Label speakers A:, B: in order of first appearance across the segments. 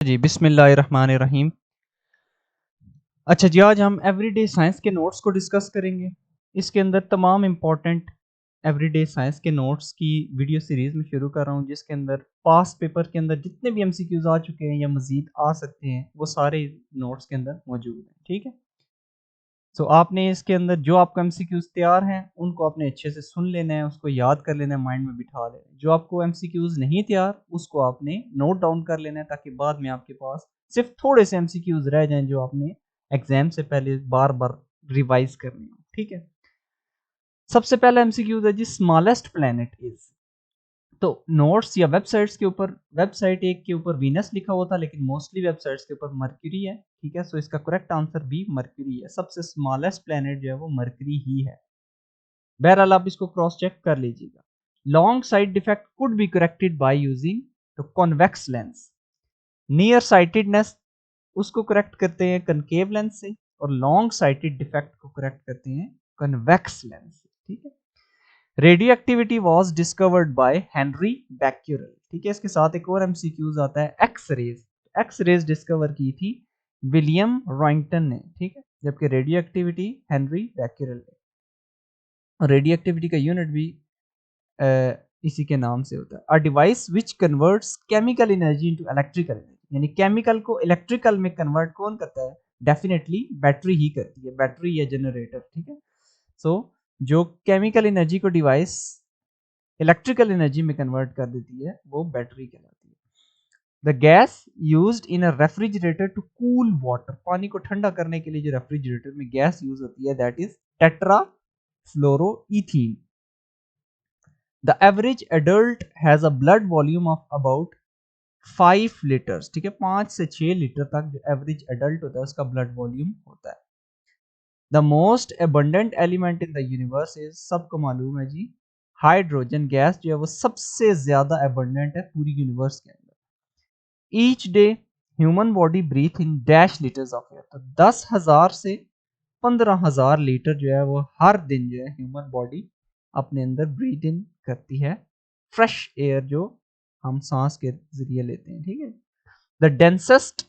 A: जी, बिस्मिल्लाहिर्रहमानिर्रहीम। अच्छा जी, आज हम एवरीडे साइंस के नोट्स को डिस्कस करेंगे। इसके अंदर तमाम इम्पोर्टेंट एवरीडे साइंस के नोट्स की वीडियो सीरीज़ में शुरू कर रहा हूँ, जिसके अंदर पास्ट पेपर के अंदर जितने भी एमसीक्यूज़ आ चुके हैं या मज़ीद आ सकते हैं, वो सारे नोट्स के अंदर मौजूद हैं, ठीक है? सो आपने इसके अंदर जो आपका एमसीक्यूज़ तैयार हैं, उनको आपने अच्छे से सुन लेना है, उसको याद कर लेना है, माइंड में बिठा लेना है। जो आपको एमसीक्यूज़ नहीं तैयार, उसको आपने नोट डाउन कर लेना है, ताकि बाद में आपके पास सिर्फ़ थोड़े से एमसीक्यूज़ रह जाएँ, जो आपने एग्ज़ाम से पहले बार-बार रिवाइज़ करने हों, ठीक है? सबसे पहला एमसीक्यूज़ है जी, स्मॉलेस्ट प्लैनेट इज़। तो नोट्स या वेबसाइट्स के ऊपर, वेबसाइट एक के ऊपर वीनस लिखा हुआ था, लेकिन मोस्टली वेबसाइट्स के ऊपर मरक्यूरी है, ठीक है? सो इसका करेक्ट आंसर बी मरक्यूरी है। सबसे स्मॉलेस्ट प्लैनेट जो है वो मरक्यूरी ही है। बहरहाल आप इसको क्रॉस चेक कर लीजिएगा। Long side defect could be corrected by using the convex lens. Near sightedness उसको करेक्ट करते हैं कनकेव लेंस से, और लॉन्ग साइटेड डिफेक्ट को करेक्ट करते हैं कन्वेक्स लेंस से, ठीक है? Radio activity was discovered by Henri Becquerel, ठीक है? इसके साथ एक और एमसीक्यूज आता है, X rays. X rays discover की थी विलियम रॉइंगटन ने, ठीक है? जबकि रेडियो एक्टिविटी हेनरी बैक्यूरेल ने। रेडियो एक्टिविटी का यूनिट भी इसी के नाम से होता है। A device which converts chemical energy into electrical energy, यानी केमिकल को इलेक्ट्रिकल में कन्वर्ट कौन करता है? डेफिनेटली बैटरी ही करती है, बैटरी या जनरेटर, ठीक है? सो जो केमिकल एनर्जी को डिवाइस इलेक्ट्रिकल एनर्जी में कन्वर्ट कर देती है, वो बैटरी कहलाती है। The gas used in a refrigerator to cool water, पानी को ठंडा करने के लिए जो रेफ्रिजरेटर में गैस यूज होती है, that is tetrafluoroethene. The average adult has a blood volume of about 5 litres, ठीक है? 5 से 6 लीटर तक जो एवरेज एडल्ट होता है, उसका ब्लड वॉल्यूम होता है। The most abundant element in the universe is, सबको मालूम है जी, हाइड्रोजन गैस जो है वो सबसे ज्यादा एबंडेंट है पूरी यूनिवर्स के अंदर। Each day human body breathe in dash litres of air, तो 10,000 से 15,000 लीटर जो है वो हर दिन जो है ह्यूमन बॉडी अपने अंदर ब्रीथ इन करती है, फ्रेश एयर जो हम सांस के जरिए लेते हैं, ठीक है? The densest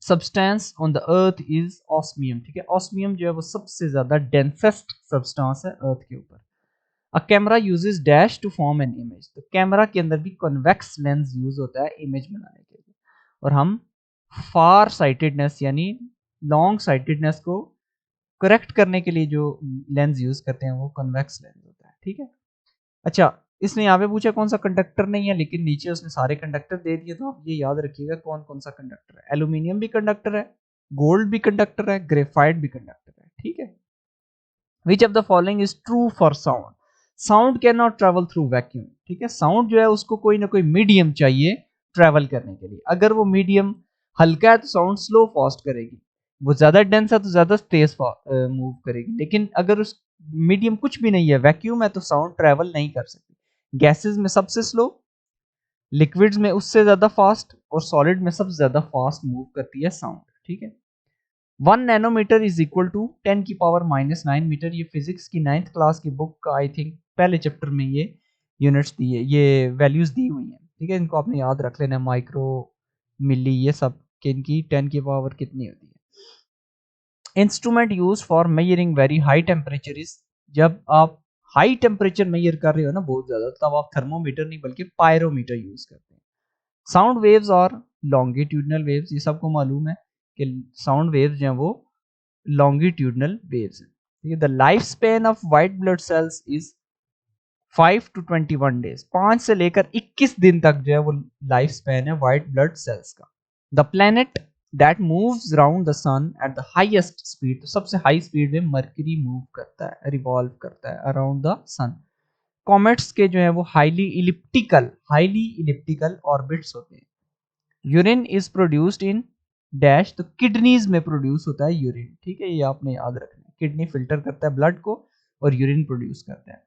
A: substance on the earth is osmium, ठीक है? ऑस्मियम जो है वो सबसे ज्यादा डेंसेस्ट सब्सटेंस है अर्थ के ऊपर। A camera uses dash to form an image, तो कैमरा के अंदर भी कॉन्वेक्स लेंस यूज होता है इमेज बनाने के लिए। और हम फार साइटेडनेस यानी लॉन्ग साइटेडनेस को करेक्ट करने के लिए जो लेंस यूज करते हैं, वो कॉन्वेक्स लेंस होता है, ठीक है? अच्छा, इसने यहाँ पे पूछा कौन सा कंडक्टर नहीं है, लेकिन नीचे उसने सारे कंडक्टर दे दिए, तो आप ये याद रखिएगा कौन कौन सा कंडक्टर है। एल्यूमिनियम भी कंडक्टर है, गोल्ड भी कंडक्टर है, ग्रेफाइट भी कंडक्टर है, ठीक है? Which of the following is true for sound? Sound can not travel through vacuum, ठीक है? साउंड जो है उसको कोई ना कोई मीडियम चाहिए ट्रेवल करने के लिए। अगर वो मीडियम हल्का है तो साउंड स्लो फास्ट करेगी, वो ज्यादा डेंस है तो ज्यादा तेज मूव करेगी। लेकिन अगर उस मीडियम कुछ भी नहीं है, वैक्यूम है, तो साउंड ट्रेवल नहीं कर सकती। गैसेस में सबसे स्लो, लिक्विड्स में उससे ज्यादा फास्ट, और सॉलिड में सबसे ज्यादा फास्ट मूव करती है साउंड, ठीक है? 1 nanometre is equal to 10⁻⁹ metre. ये फिजिक्स की 9th क्लास की बुक का आई थिंक पहले चैप्टर में ये यूनिट्स दी है, ये वैल्यूज दी हुई हैं, ठीक है? इनको आपने याद रख लेना, माइक्रो, मिली, ये सब कि इनकी 10 की पावर कितनी होती है। Instrument use for measuring very high temperature is, जब आप हाई टेम्परेचर मेजर कर रहे हो ना बहुत ज्यादा, तब आप थर्मोमीटर नहीं बल्कि पायरोमीटर यूज करते हैं। साउंड वेव्स और लॉन्गिट्यूडनल वेव्स, ये सबको मालूम है कि साउंड वेव्स जो हैं वो लॉन्गिट्यूडनल वेव्स हैं, ठीक है? The life span of white blood cells is 5 to 21 days, 5 से लेकर 21 दिन तक जो है वो लाइफ स्पेन है व्हाइट ब्लड सेल्स का। The planet that moves around the sun at the highest speed, तो सबसे हाई स्पीड में मरकरी मूव करता है, रिवॉल्व करता है अराउंड द सन। कॉमेट्स के जो है वो हाईली इलिप्टिकल ऑर्बिट्स होते हैं। Urine is produced in dash, तो किडनीज में प्रोड्यूस होता है यूरिन, ठीक है? ये आपने याद रखना है, किडनी फिल्टर करता है ब्लड को और यूरिन प्रोड्यूस करता है।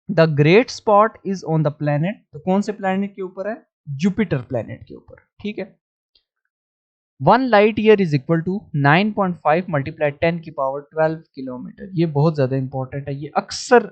A: The great spot is on the planet, तो कौन से प्लेनेट के ऊपर है? जुपिटर प्लेनेट के ऊपर, ठीक है? 1 light year is equal to 9.5 multiply 10⁻12 kilometre. ये बहुत ज्यादा इंपॉर्टेंट है, ये अक्सर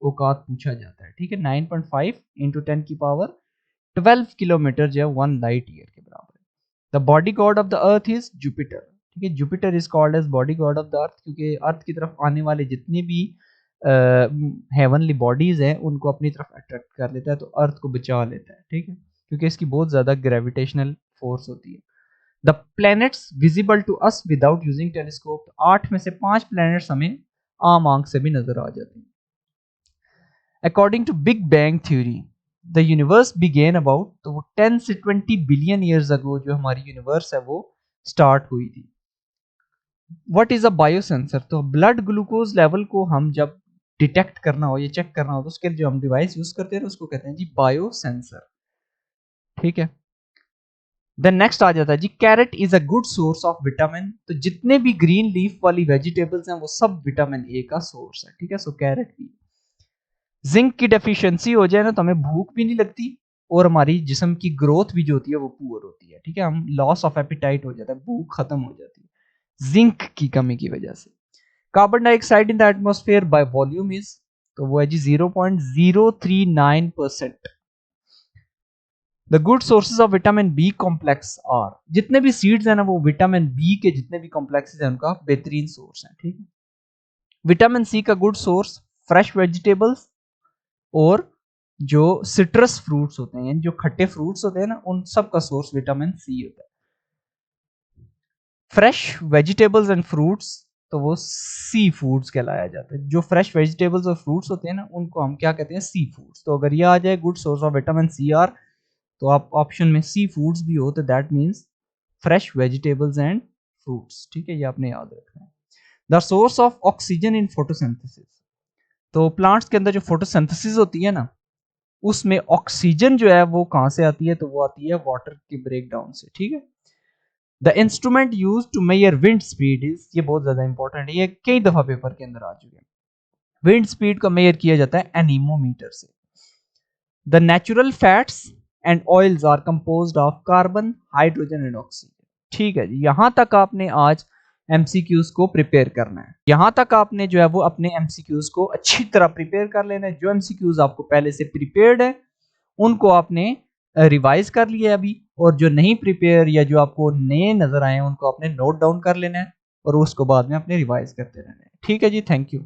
A: औकात पूछा जाता है, ठीक है? 9.5 इंटू 10⁻12 किलोमीटर जो है 1 लाइट ईयर के बराबर है। The bodyguard of the earth is Jupiter. ठीक है, Jupiter is called as bodyguard of the earth, क्योंकि अर्थ की तरफ आने वाले जितने भी हेवनली बॉडीज हैं उनको अपनी तरफ अट्रैक्ट कर लेता है, तो अर्थ को बचा लेता है। ठीक है, क्योंकि इसकी बहुत ज़्यादा ग्रेविटेशनल फोर्स होती है। The planets visible to us without using telescope, 8 में से 5 प्लैनेट्स हमें आम आंख से भी नजर आ जाते हैं। According to big bang theory the universe began about, तो वो 10 से 20 बिलियन ईयर्स अगो जो हमारी यूनिवर्स है वो स्टार्ट हुई थी। व्हाट इज अ बायोसेंसर, तो ब्लड ग्लूकोज लेवल को हम जब डिटेक्ट करना हो या चेक करना हो तो उसके लिए जो हम डिवाइस यूज करते हैं उसको कहते हैं जी बायोसेंसर। ठीक है, देन नेक्स्ट आ जाता है जी carrot is a good source of vitamin, तो जितने भी ग्रीन लीफ वाली वेजिटेबल्स हैं वो सब विटामिन ए का सोर्स है। ठीक है, सो कैरेट भी। जिंक की डेफिशिएंसी हो जाए ना तो हमें भूख भी नहीं लगती और हमारी जिस्म की ग्रोथ भी जो होती है वो पुअर होती है। ठीक है, हम लॉस ऑफ एपिटाइट हो जाता है, भूख खत्म हो जाती है जिंक की कमी की वजह से। Carbon dioxide in the atmosphere by volume is, तो वो है जी 0.039%। The good sources of vitamin B complex are, जितने भी सीड्स हैं ना वो विटामिन बी के जितने भी कॉम्प्लेक्सेस हैं उनका बेहतरीन सोर्स है। ठीक है, विटामिन सी का गुड सोर्स फ्रेश वेजिटेबल्स और जो सिट्रस फ्रूट्स होते हैं, जो खट्टे फ्रूट्स होते हैं ना उन सब का सोर्स विटामिन सी होता है। फ्रेश वेजिटेबल्स एंड फ्रूट्स, तो वो सी फूड्स कहलाया जाता है। जो फ्रेश वेजिटेबल्स और फ्रूट्स होते हैं ना उनको हम क्या कहते हैं, सी फूड्स। तो अगर ये आ जाए good source of vitamin C are, तो आप ऑप्शन में सी फूड्स भी हो तो that means fresh vegetables and fruits. ठीक है, ये आपने याद रखना है। The source of oxygen in photosynthesis, तो प्लांट्स के अंदर जो फोटोसिंथेसिस होती है ना उसमें ऑक्सीजन जो है वो कहां से आती है, तो वो आती है वाटर के ब्रेकडाउन से। ठीक है, the instrument use to measure wind speed is, ये बहुत ज्यादा इंपॉर्टेंट है, ये कई दफा पेपर के अंदर आ चुके हैं। विंड स्पीड को मेजर किया जाता है एनीमोमीटर से। The natural fats and oils are composed of carbon, hydrogen and oxygen. ठीक है जी, यहां तक आपने आज एमसीक्यूज को प्रिपेयर करना है। यहां तक आपने जो है वो अपने एमसीक्यूज को अच्छी तरह प्रिपेयर कर लेना है। जो एमसीक्यूज आपको पहले से प्रिपेयर्ड है उनको आपने रिवाइज कर लिया है अभी, और जो नहीं प्रिपेयर या जो आपको नए नजर आए उनको आपने नोट डाउन कर लेना है और उसको बाद में अपने रिवाइज करते रहना है। ठीक है जी, थैंक यू।